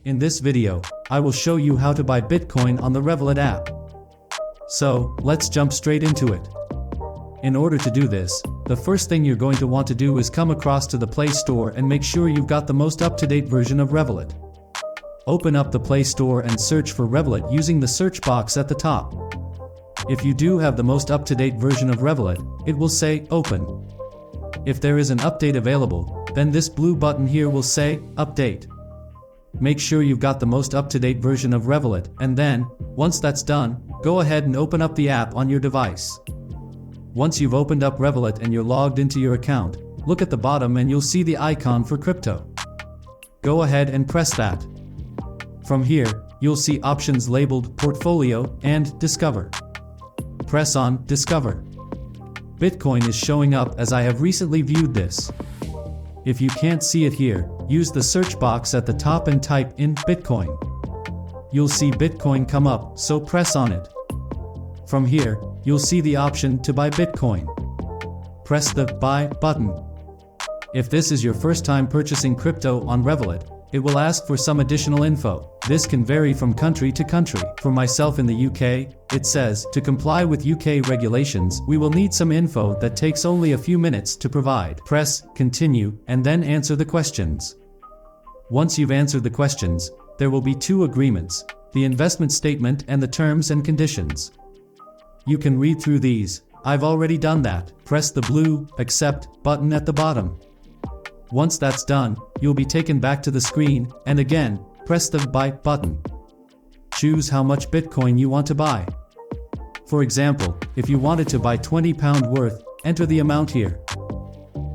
In this video, I will show you how to buy Bitcoin on the Revolut app. So, let's jump straight into it. In order to do this, the first thing you're going to want to do is come across to the Play Store and make sure you've got the most up-to-date version of Revolut. Open up the Play Store and search for Revolut using the search box at the top. If you do have the most up-to-date version of Revolut, it will say Open. If there is an update available, then this blue button here will say Update. Make sure you've got the most up-to-date version of Revolut, and then, once that's done, go ahead and open up the app on your device. Once you've opened up Revolut and you're logged into your account, look at the bottom and you'll see the icon for crypto. Go ahead and press that. From here, you'll see options labeled Portfolio and Discover. Press on Discover. Bitcoin is showing up as I have recently viewed this. If you can't see it here, use the search box at the top and type in Bitcoin. You'll see Bitcoin come up, so press on it. From here, you'll see the option to buy Bitcoin. Press the Buy button. If this is your first time purchasing crypto on Revolut, it will ask for some additional info. This can vary from country to country. For myself in the UK, it says, to comply with UK regulations, we will need some info that takes only a few minutes to provide. Press Continue, and then answer the questions. Once you've answered the questions, there will be two agreements, the investment statement and the terms and conditions. You can read through these. I've already done that. Press the blue Accept button at the bottom. Once that's done, you'll be taken back to the screen, and again, press the Buy button. Choose how much Bitcoin you want to buy. For example, if you wanted to buy £20 worth, enter the amount here.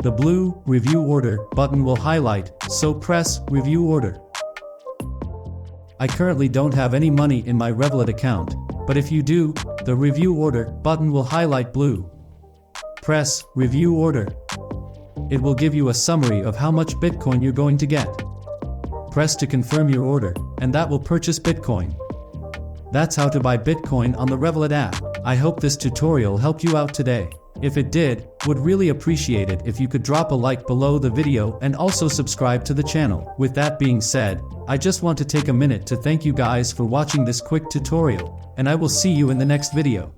The blue Review Order button will highlight, so press Review Order. I currently don't have any money in my Revolut account, but if you do, the Review Order button will highlight blue. Press Review Order. It will give you a summary of how much Bitcoin you're going to get. Press to confirm your order, and that will purchase Bitcoin. That's how to buy Bitcoin on the Revolut app. I hope this tutorial helped you out today. If it did, would really appreciate it if you could drop a like below the video and also subscribe to the channel. With that being said, I just want to take a minute to thank you guys for watching this quick tutorial, and I will see you in the next video.